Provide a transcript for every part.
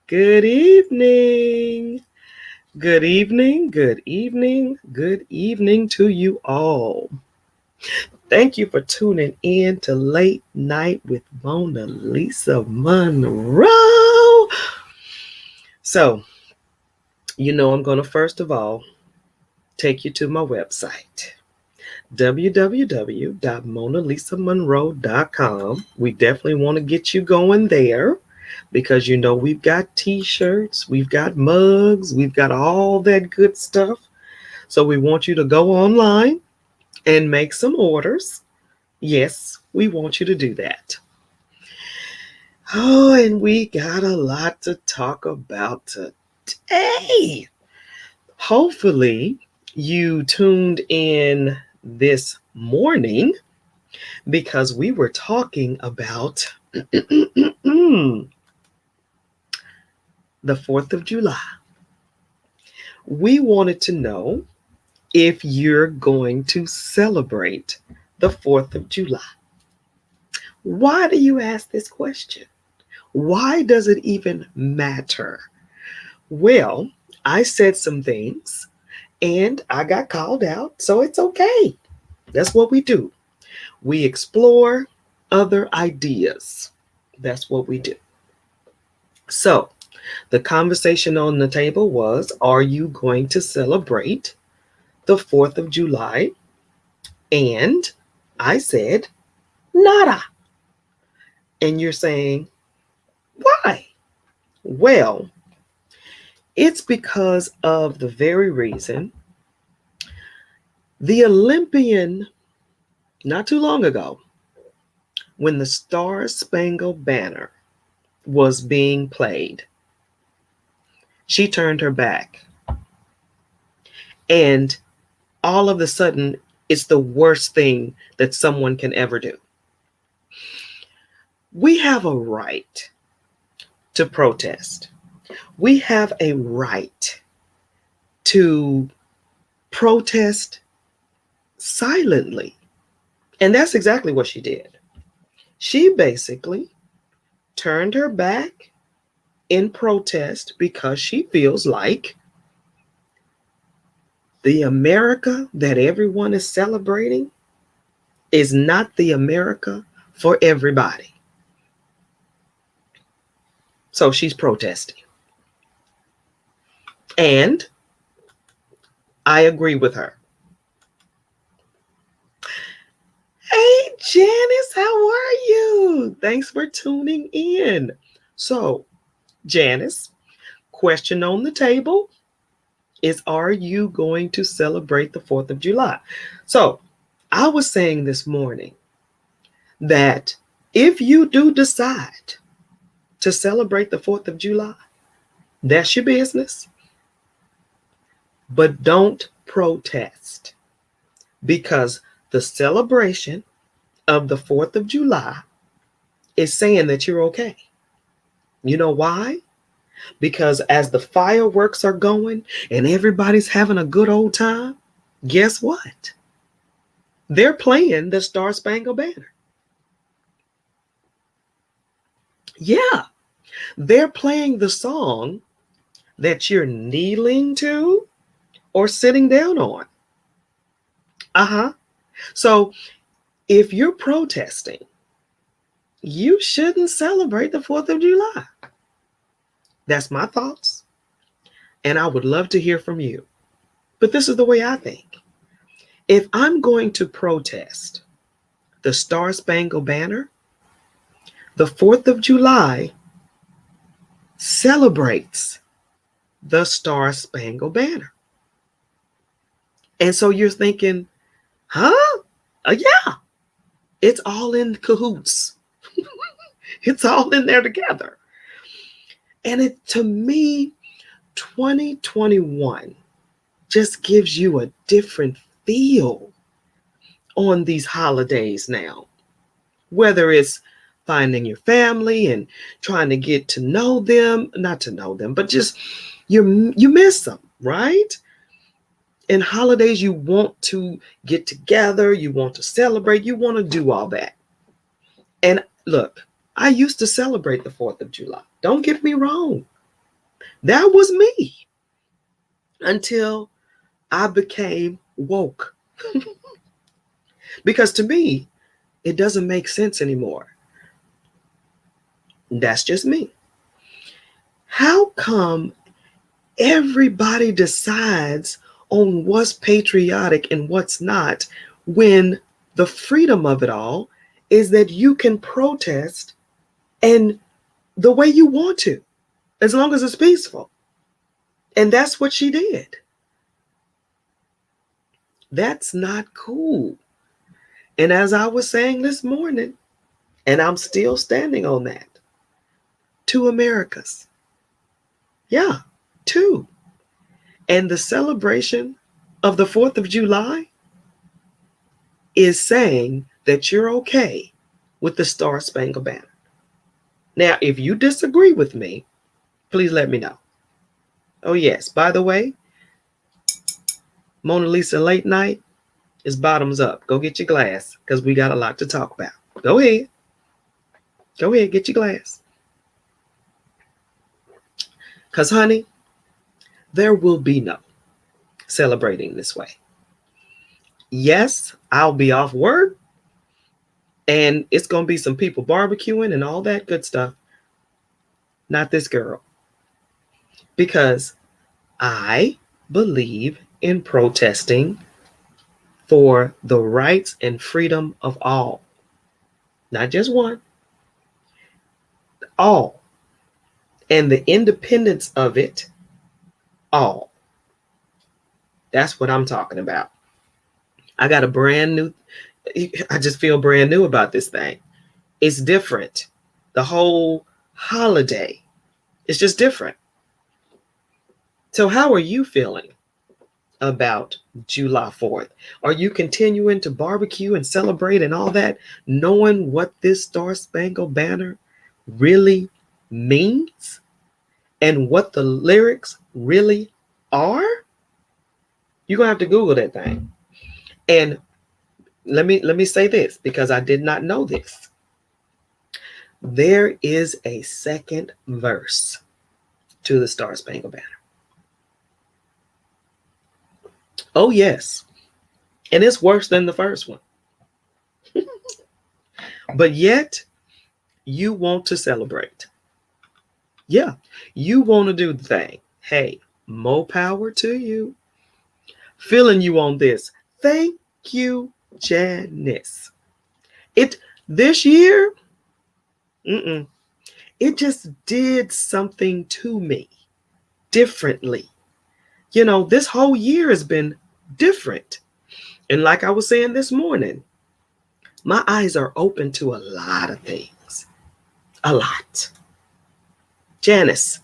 Good evening. Good evening. Good evening. Good evening to you all. Thank you for tuning in to Late Night with Monalisa Monroe. So, I'm going to first of all take you to my website, www.monalisamonroe.com. We definitely want to get you going there because we've got t-shirts, we've got mugs, we've got all that good stuff. So we want you to go online and make some orders. Yes, we want you to do that. Oh, and we got a lot to talk about today. Hopefully, you tuned in this morning because we were talking about the 4th of July. We wanted to know if you're going to celebrate the 4th of July. Why do you ask this question? Why does it even matter? Well, I said some things and I got called out, so it's okay. That's what we do. We explore other ideas. That's what we do. So, the conversation on the table was, are you going to celebrate the 4th of July? And I said, nada. And you're saying, why? Well, it's because of the very reason the Olympian, not too long ago, when the Star Spangled Banner was being played, she turned her back. And all of a sudden, it's the worst thing that someone can ever do. We have a right to protest. We have a right to protest silently. And that's exactly what she did. She basically turned her back in protest because she feels like the America that everyone is celebrating is not the America for everybody. So she's protesting. And I agree with her. Hey, Janice, how are you? Thanks for tuning in. So, Janice, question on the table is, are you going to celebrate the 4th of July? So, I was saying this morning that if you do decide to celebrate the 4th of July, that's your business. But don't protest, because the celebration of the 4th of July is saying that you're okay. You know why? Because as the fireworks are going and everybody's having a good old time, guess what? They're playing the Star Spangled Banner. Yeah, they're playing the song that you're kneeling to or sitting down on. So if you're protesting, you shouldn't celebrate the 4th of July. That's my thoughts. And I would love to hear from you. But this is the way I think. If I'm going to protest the Star Spangled Banner, the 4th of July celebrates the Star Spangled Banner. And so you're thinking, huh? Yeah, it's all in cahoots. It's all in there together. And to me, 2021 just gives you a different feel on these holidays now. Whether it's finding your family and trying to get to know them, not to know them, but just you miss them, right? In holidays, you want to get together, you want to celebrate, you want to do all that. And look, I used to celebrate the 4th of July. Don't get me wrong. That was me until I became woke. Because to me, it doesn't make sense anymore. That's just me. How come everybody decides on what's patriotic and what's not when the freedom of it all is that you can protest and the way you want to, as long as it's peaceful? And that's what she did. That's not cool. And as I was saying this morning, and I'm still standing on that, two Americas. Yeah, two. And the celebration of the 4th of July is saying that you're okay with the Star Spangled Banner. Now, if you disagree with me, please let me know. Oh, yes. By the way, Monalisa Late Night is bottoms up. Go get your glass because we got a lot to talk about. Go ahead. Go ahead, get your glass. Because, honey, there will be no celebrating this way. Yes, I'll be off work and it's going to be some people barbecuing and all that good stuff. Not this girl. Because I believe in protesting for the rights and freedom of all. Not just one. All. And the independence of it all. That's what I'm talking about. I got a brand new, I just feel brand new about this thing. It's different. The whole holiday is just different. So how are you feeling about July 4th? Are you continuing to barbecue and celebrate and all that, knowing what this Star Spangled Banner really means and what the lyrics really are? You're gonna have to Google that thing. And let me say this, because I did not know this. There is a second verse to the Star Spangled Banner. Oh, yes. And it's worse than the first one. But yet, you want to celebrate. Yeah, you want to do the thing. Hey, more power to you. Feeling you on this. Thank you, Janice. This year, it just did something to me differently. You know, this whole year has been different. And like I was saying this morning, my eyes are open to a lot of things. A lot. Janice,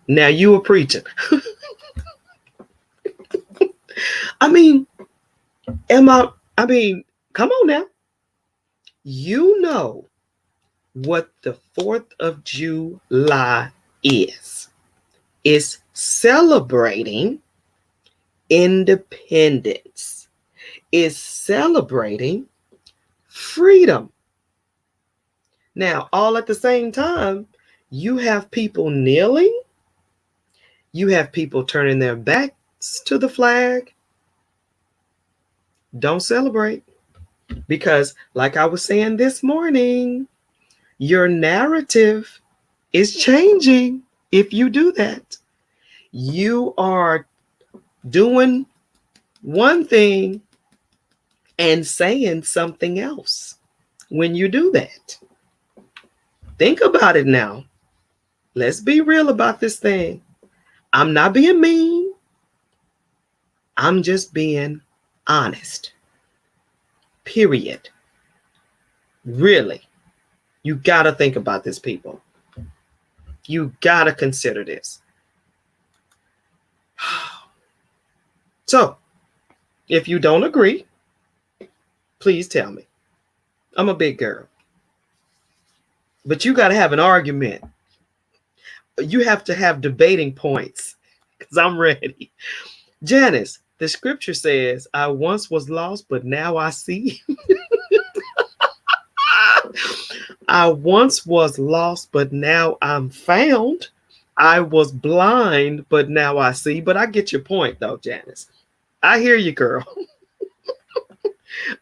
now you were preaching. I mean, come on now. You know what the 4th of July is. It's celebrating independence. It's celebrating freedom. Now, all at the same time, you have people kneeling. You have people turning their backs to the flag. Don't celebrate. Because, like I was saying this morning, your narrative is changing if you do that. You are doing one thing and saying something else when you do that. Think about it now. Let's be real about this thing. I'm not being mean. I'm just being honest. Period. Really. You got to think about this, people. You got to consider this. So, if you don't agree, please tell me. I'm a big girl. But you got to have an argument. You have to have debating points because I'm ready. Janice, the scripture says, I once was lost, but now I see. I once was lost, but now I'm found. I was blind, but now I see. But I get your point, though, Janice. I hear you, girl.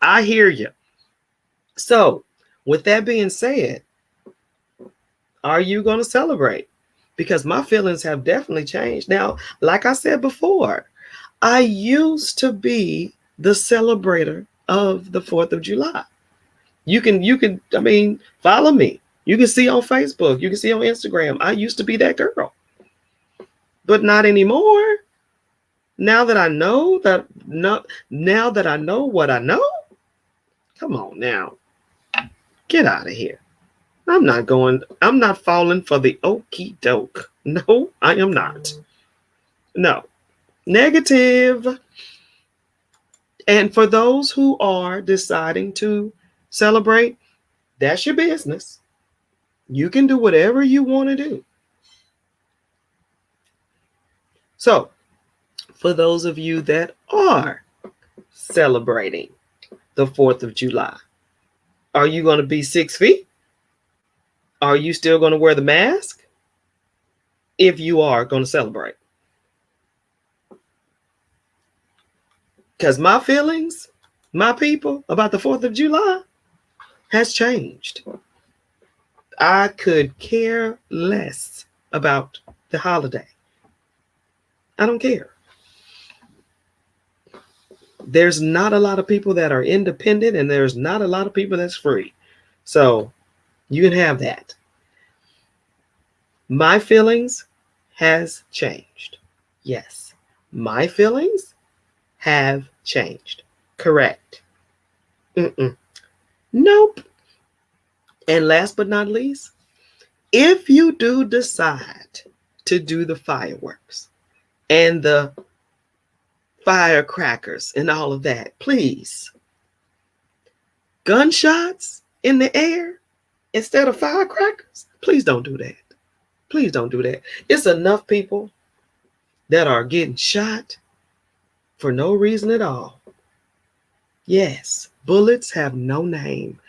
I hear you. So, with that being said, are you going to celebrate? Because my feelings have definitely changed. Now, like I said before, I used to be the celebrator of the 4th of July. I mean, follow me. You can see on Facebook, you can see on Instagram. I used to be that girl, but not anymore. Now that I know that, no, now that I know what I know, come on now, get out of here. I'm not falling for the okey doke. No, I am not. No, negative. And for those who are deciding to celebrate, that's your business. You can do whatever you want to do. So, for those of you that are celebrating the 4th of July, are you going to be 6 feet? Are you still going to wear the mask? If you are going to celebrate. Because my feelings, my people, about the 4th of July has changed. I could care less about the holiday. I don't care. There's not a lot of people that are independent, and there's not a lot of people that's free. So you can have that. My feelings has changed. Yes, my feelings have changed. Correct. Nope. And last but not least, if you do decide to do the fireworks and the firecrackers and all of that, please, gunshots in the air instead of firecrackers, please don't do that. Please don't do that. It's enough people that are getting shot for no reason at all. Yes, bullets have no name.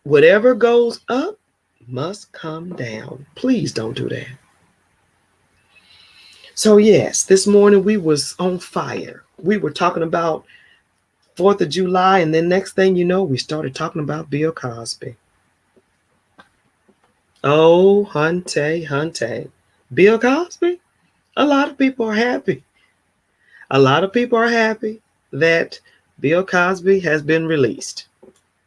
Whatever goes up must come down. Please don't do that. So yes, this morning we was on fire. We were talking about 4th of July, and then next thing you know, we started talking about Bill Cosby. Oh, hunty. Bill Cosby? A lot of people are happy. A lot of people are happy that Bill Cosby has been released.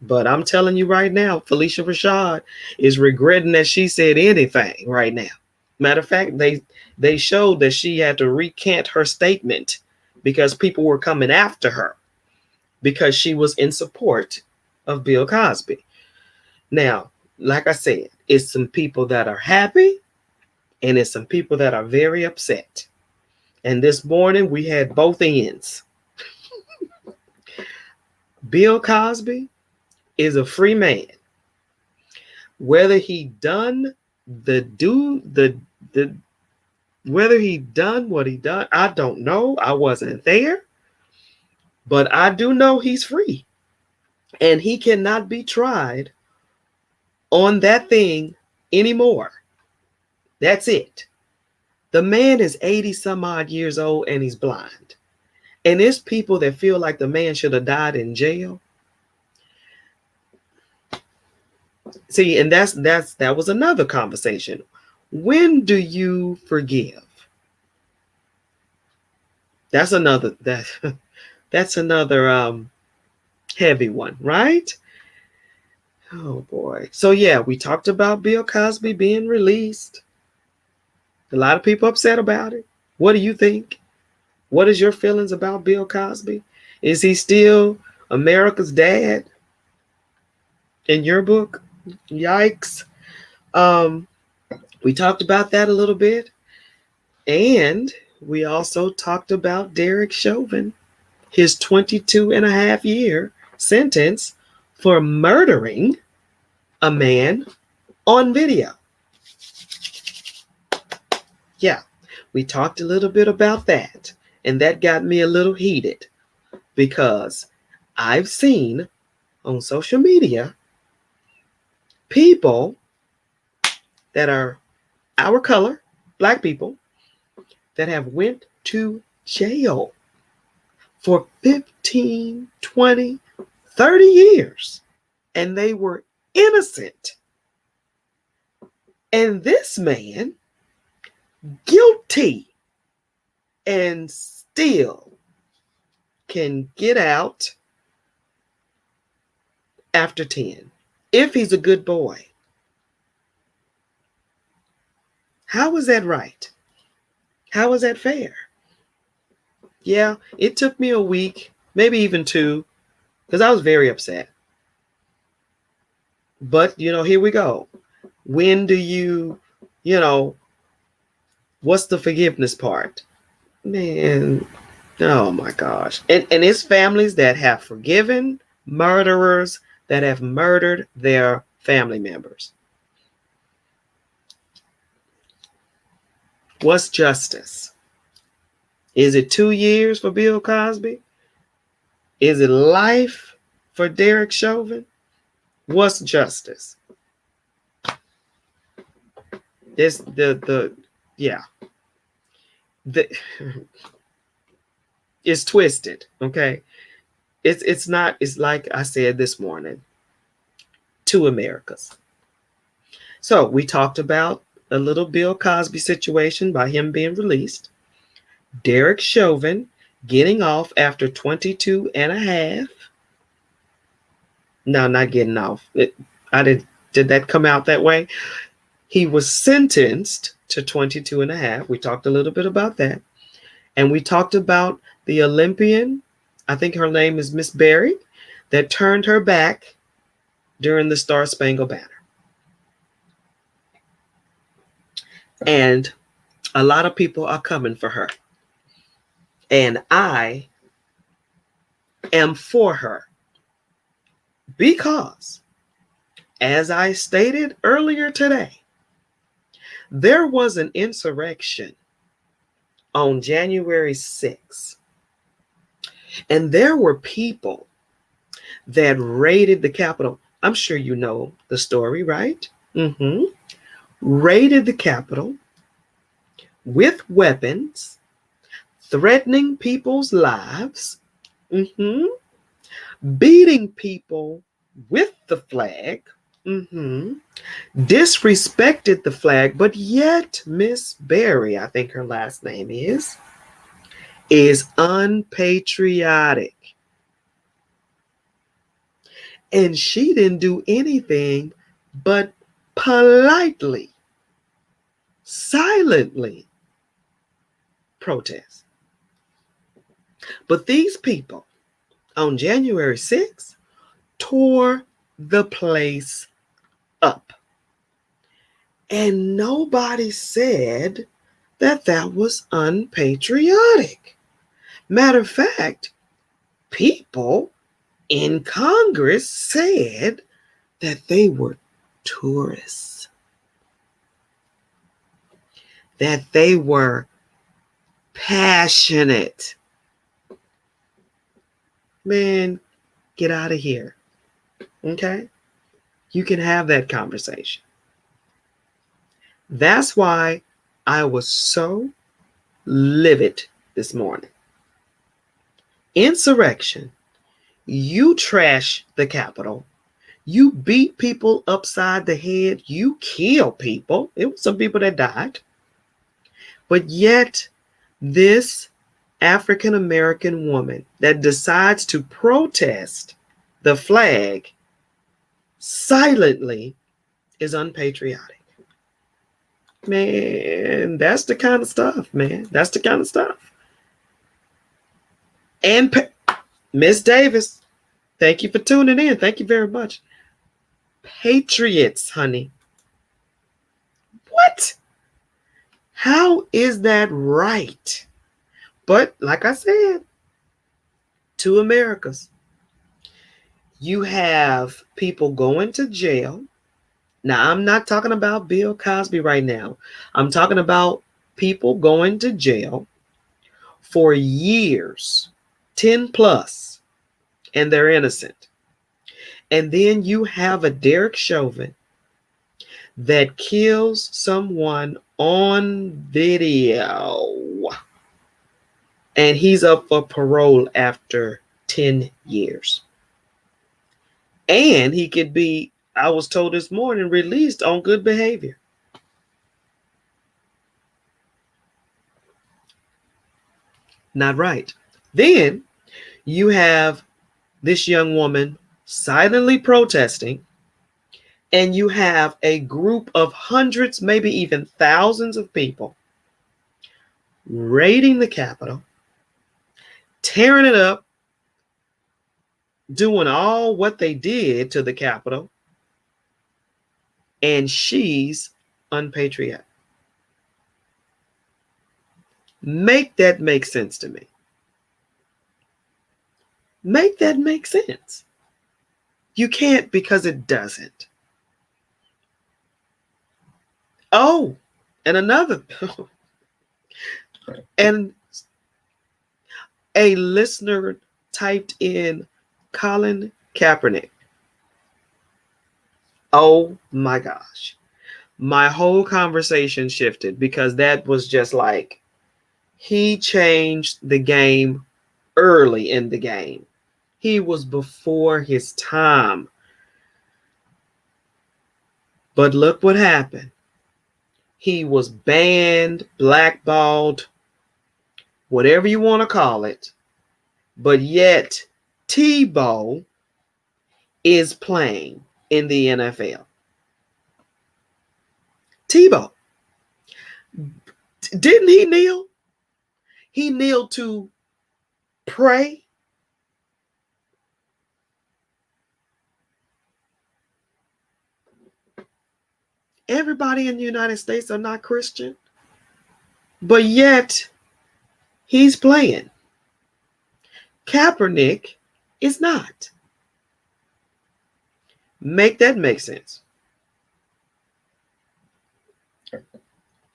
But I'm telling you right now, Felicia Rashad is regretting that she said anything right now. Matter of fact, they showed that she had to recant her statement because people were coming after her because she was in support of Bill Cosby. Now, like I said, it's some people that are happy and it's some people that are very upset. And this morning we had both ends. Bill Cosby is a free man. Whether he done whether he done what he done, I don't know. I wasn't there. But I do know he's free. And he cannot be tried on that thing anymore. That's it. The man is 80 some odd years old and he's blind. And there's people that feel like the man should have died in jail. See, and that was another conversation. When do you forgive? That's another heavy one, right? Oh boy. So yeah, we talked about Bill Cosby being released. A lot of people upset about it. What do you think? What is your feelings about Bill Cosby? Is he still America's dad in your book? Yikes. We talked about that a little bit. And we also talked about Derek Chauvin, his 22.5-year sentence for murdering a man on video. Yeah, we talked a little bit about that. And that got me a little heated because I've seen on social media people that are our color black people that have went to jail for 15, 20, 30 years, and they were innocent. And this man, guilty, and still can get out after 10 if he's a good boy. How is that right? How is that fair? Yeah, it took me a week, maybe even 2, because I was very upset. But, here we go. When do what's the forgiveness part? Man, oh my gosh. And it's families that have forgiven murderers that have murdered their family members. What's justice? Is it 2 years for Bill Cosby? Is it life for Derek Chauvin? What's justice? It's it's twisted, okay? It's not, it's like I said this morning, 2 Americas. So we talked about a little Bill Cosby situation by him being released. Derek Chauvin getting off after 22 and a half. No, not getting off. Did that come out that way? He was sentenced to 22 and a half. We talked a little bit about that. And we talked about the Olympian, I think her name is Miss Berry, that turned her back during the Star Spangled Banner. And a lot of people are coming for her. And I am for her. Because, as I stated earlier today, there was an insurrection on January 6th. And there were people that raided the Capitol. I'm sure you know the story, right? Raided the Capitol with weapons, threatening people's lives, beating people with the flag, disrespected the flag, but yet Miss Berry, I think her last name is unpatriotic. And she didn't do anything but politely, silently protest. But these people on January 6th tore the place up. And nobody said that was unpatriotic. Matter of fact, people in Congress said that they were tourists, that they were passionate. Man, get out of here. Okay? You can have that conversation. That's why I was so livid this morning. Insurrection. You trash the Capitol. You beat people upside the head. You kill people. It was some people that died. But yet, this African American woman that decides to protest the flag silently is unpatriotic. Man, that's the kind of stuff, man. That's the kind of stuff. And Miss Davis, thank you for tuning in. Thank you very much. Patriots, honey. What? How is that right? But like I said, 2 Americas. You have people going to jail. Now, I'm not talking about Bill Cosby right now. I'm talking about people going to jail for years, 10 plus, and they're innocent. And then you have a Derek Chauvin that kills someone on video. And he's up for parole after 10 years. And he could be, I was told this morning, released on good behavior. Not right. Then you have this young woman silently protesting, and you have a group of hundreds, maybe even thousands of people raiding the Capitol, tearing it up, doing all what they did to the Capitol, and she's unpatriotic. Make that make sense to me. Make that make sense. You can't, because it doesn't. Oh, and another, and a listener typed in Colin Kaepernick. Oh my gosh. My whole conversation shifted, because that was just like, he changed the game early in the game. He was before his time. But look what happened. He was banned, blackballed, whatever you want to call it. But yet, Tebow is playing in the NFL. Tebow. Didn't he kneel? He kneeled to pray. Everybody in the United States are not Christian, but yet he's playing. Kaepernick is not. Make that make sense.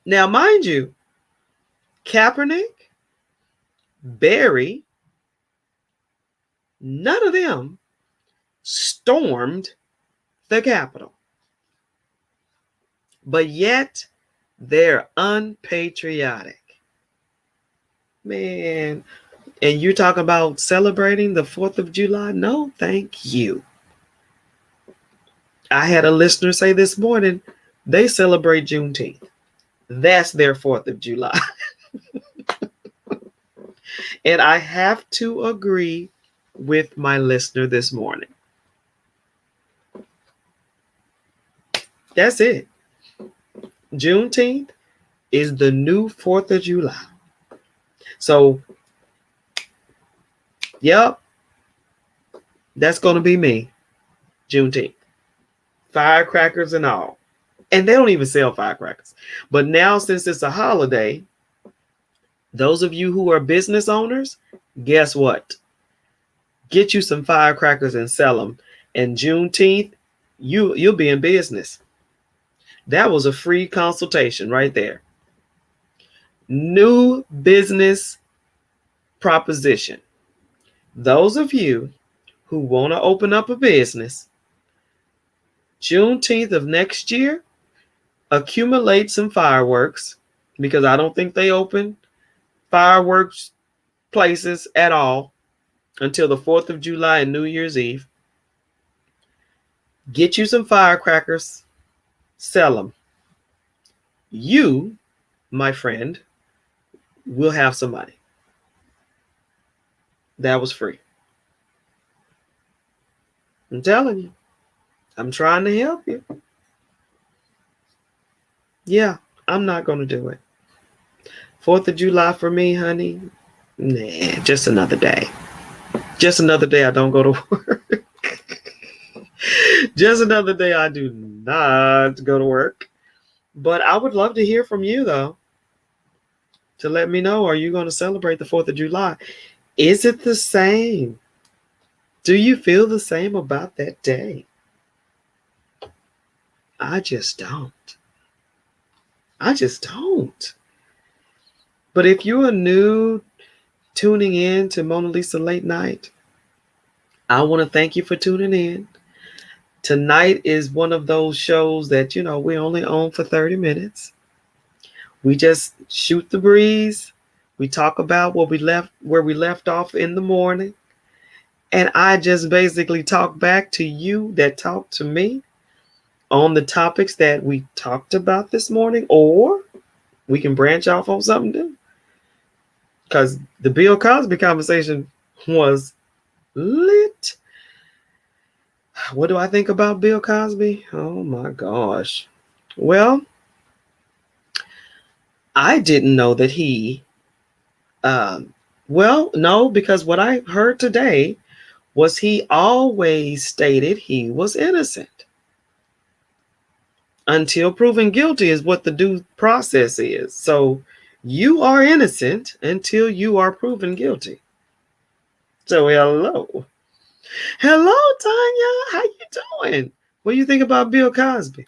Now, mind you, Kaepernick, Barry, none of them stormed the Capitol. But yet, they're unpatriotic. Man, and you talk about celebrating the 4th of July? No, thank you. I had a listener say this morning, they celebrate Juneteenth. That's their 4th of July. And I have to agree with my listener this morning. That's it. Juneteenth is the new 4th of July. So, yep, that's going to be me, Juneteenth. Firecrackers and all. And they don't even sell firecrackers. But now, since it's a holiday, those of you who are business owners, guess what? Get you some firecrackers and sell them. And Juneteenth, you'll be in business. That was a free consultation right there. New business proposition. Those of you who want to open up a business, Juneteenth of next year, accumulate some fireworks, because I don't think they open fireworks places at all until the 4th of July and New Year's Eve. Get you some firecrackers, sell them. You, my friend, will have some money. That was free. I'm telling you. I'm trying to help you. Yeah, I'm not going to do it. 4th of July for me, honey, nah, just another day. Just another day I don't go to work. Just another day I do not go to work. But I would love to hear from you, though, to let me know, are you going to celebrate the 4th of July? Is it the same? Do you feel the same about that day? I just don't. I just don't. But if you are new tuning in to Monalisa Late Night, I want to thank you for tuning in. Tonight is one of those shows that, we only own for 30 minutes. We just shoot the breeze. We talk about where we left off in the morning. And I just basically talk back to you that talked to me on the topics that we talked about this morning, or we can branch off on something new. Because the Bill Cosby conversation was lit. What do I think about Bill Cosby? Oh my gosh. Well, I didn't know that he, well, no, because what I heard today was he always stated he was innocent until proven guilty, is what the due process is. So you are innocent until you are proven guilty. So hello, Tanya. How you doing? What do you think about Bill Cosby?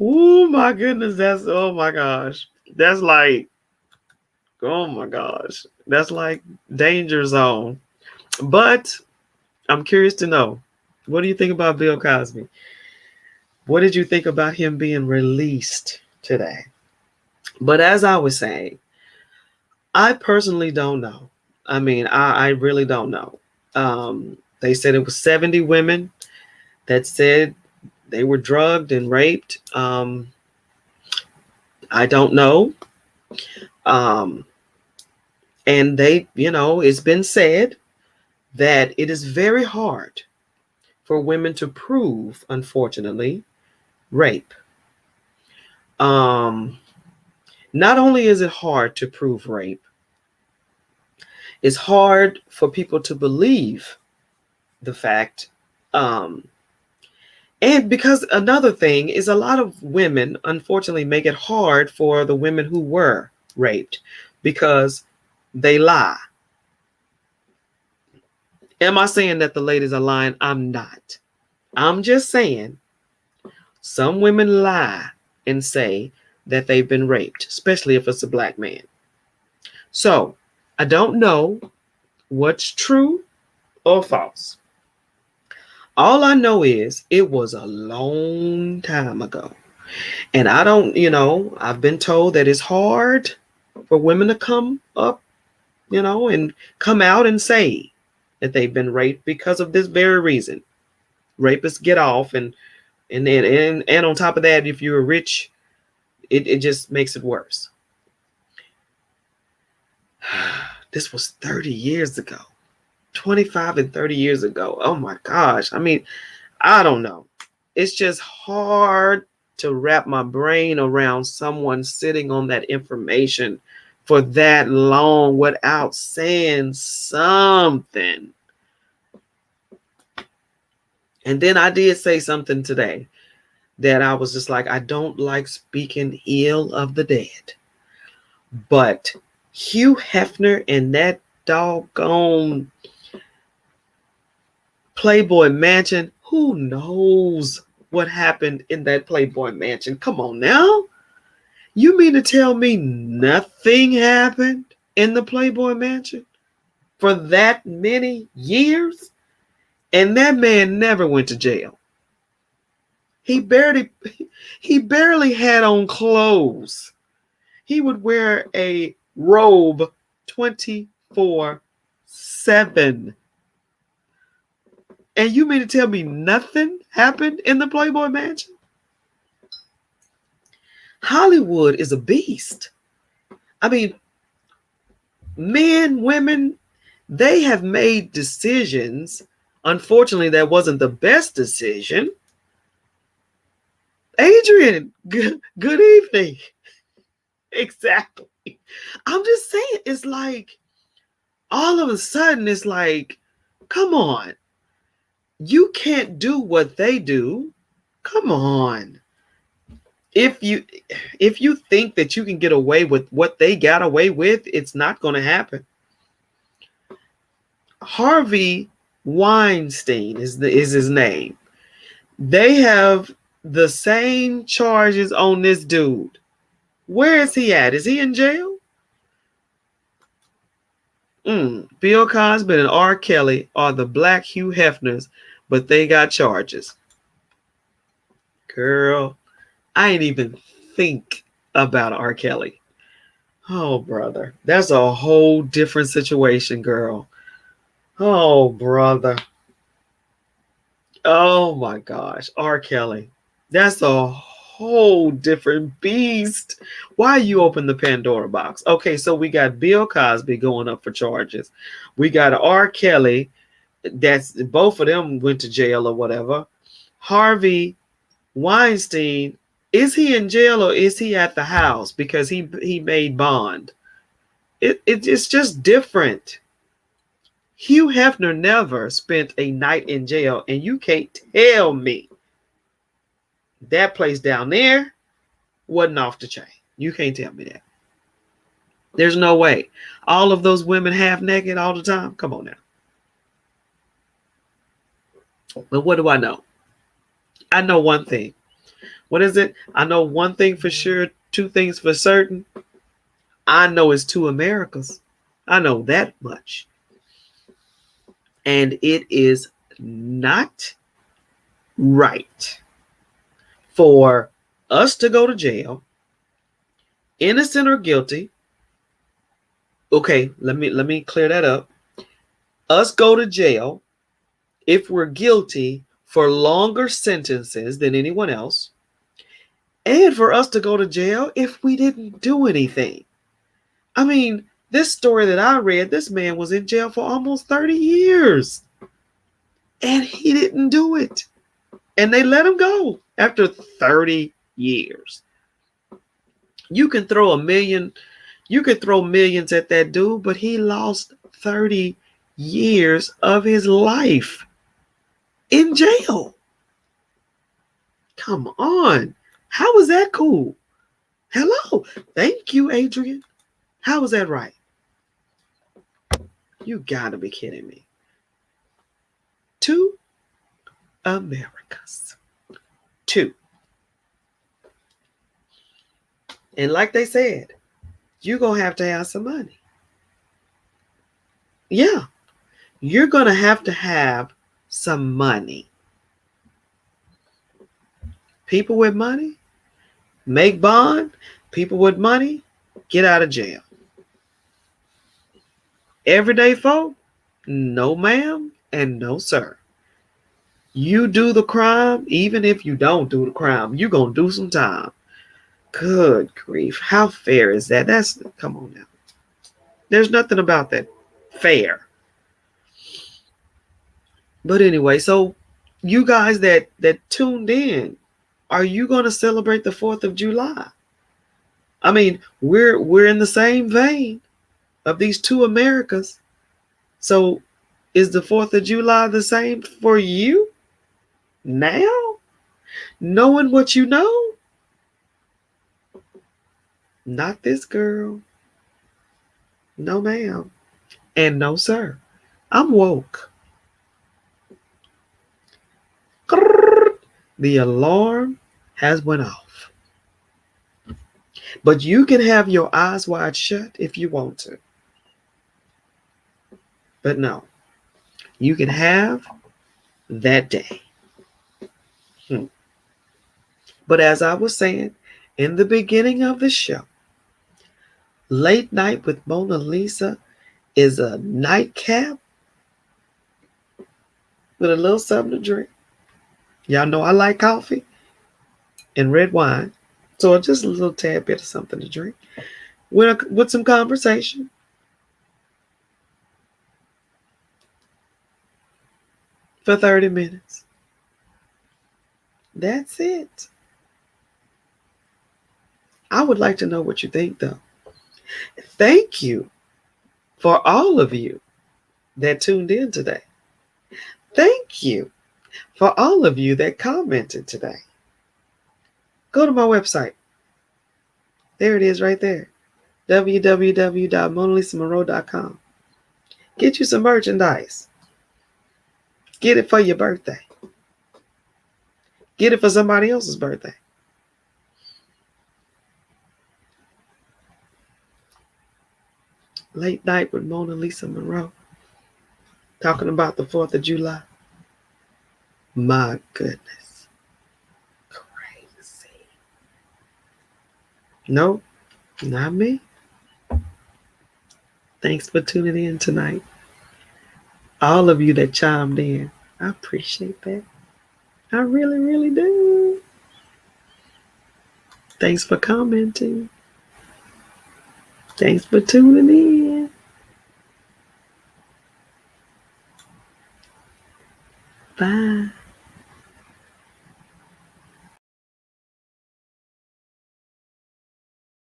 Oh my goodness, oh my gosh. That's like, oh my gosh. That's like danger zone. But I'm curious to know, what do you think about Bill Cosby? What did you think about him being released today? But as I was saying, I personally don't know. I mean, I really don't know. They said it was 70 women that said they were drugged and raped. I don't know. Um, and it's been said that it is very hard for women to prove, unfortunately, rape. Not only is it hard to prove rape, it's hard for people to believe the fact. And because another thing is, a lot of women, unfortunately, make it hard for the women who were raped because they lie. Am I saying that the ladies are lying? I'm not. I'm just saying some women lie and say that they've been raped, especially if it's a black man. So I don't know what's true or false. All I know is it was a long time ago. And I don't, I've been told that it's hard for women to come up, and come out and say that they've been raped because of this very reason. Rapists get off, and on top of that, if you're rich, it just makes it worse. This was 30 years ago. 25 and 30 years ago. Oh my gosh. I mean, I don't know. It's just hard to wrap my brain around someone sitting on that information for that long without saying something. And then I did say something today that I was just like, I don't like speaking ill of the dead. But Hugh Hefner and that doggone Playboy Mansion, who knows what happened in that Playboy Mansion? Come on now. You mean to tell me nothing happened in the Playboy Mansion for that many years? And that man never went to jail. He barely had on clothes. He would wear a robe 24/7. And you mean to tell me nothing happened in the Playboy Mansion? Hollywood is a beast. I mean, men, women, they have made decisions. Unfortunately, that wasn't the best decision. Adrian, good evening. Exactly. I'm just saying, it's like, all of a sudden, it's like, come on. You can't do what they do. Come on. If you think that you can get away with what they got away with, it's not going to happen. Harvey Weinstein is his name. They have the same charges on this dude. Where is he at? Is he in jail? Bill Cosby and R. Kelly are the black Hugh Hefners, but they got charges. Girl, I ain't even think about R. Kelly. Oh, brother. That's a whole different situation, girl. Oh, brother. Oh, my gosh. R. Kelly. That's a whole different beast. Why you open the Pandora box? Okay, so we got Bill Cosby going up for charges. We got R. Kelly. That's both of them went to jail or whatever. Harvey Weinstein, is he in jail or is he at the house because he made bond? It's just different. Hugh Hefner never spent a night in jail, and you can't tell me that place down there wasn't off the chain. You can't tell me that. There's no way. All of those women half naked all the time. Come on now. But what do I know? I know one thing. What is it? I know one thing for sure, two things for certain. I know it's two Americas. I know that much. And it is not right for us to go to jail, innocent or guilty. Okay, let me clear that up. Us go to jail if we're guilty for longer sentences than anyone else, and for us to go to jail if we didn't do anything. I mean, this story that I read, this man was in jail for almost 30 years. And he didn't do it. And they let him go after 30 years. You can throw millions at that dude, but he lost 30 years of his life in jail. Come on. How is that cool? Hello. Thank you, Adrian. How is that right? You gotta be kidding me. Two Americas. Two. And like they said, you're going to have some money. Yeah. You're going to have some money. People with money make bond. People with money get out of jail. Everyday folk, no ma'am and no sir. You do the crime, even if you don't do the crime, you're going to do some time. Good grief. How fair is that? Come on now. There's nothing about that fair. But anyway, so you guys that tuned in, are you going to celebrate the 4th of July? I mean, we're in the same vein of these two Americas. So is the 4th of July the same for you now? Knowing what you know? Not this girl. No ma'am. And no sir. I'm woke. The alarm has went off. But you can have your eyes wide shut if you want to. But no, you can have that day. But as I was saying in the beginning of the show, Late Night with Monalisa is a nightcap with a little something to drink. Y'all know I like coffee and red wine. So just a little tad bit of something to drink with some conversation. For 30 minutes. That's it. I would like to know what you think, though. Thank you for all of you that tuned in today. Thank you for all of you that commented today. Go to my website. There it is right there. www.monalisamonroe.com. Get you some merchandise. Get it for your birthday. Get it for somebody else's birthday. Late Night with Monalisa Monroe. Talking about the 4th of July. My goodness. Crazy. Nope, not me. Thanks for tuning in tonight. All of you that chimed in, I appreciate that. I really, really do. Thanks for commenting. Thanks for tuning in. Bye.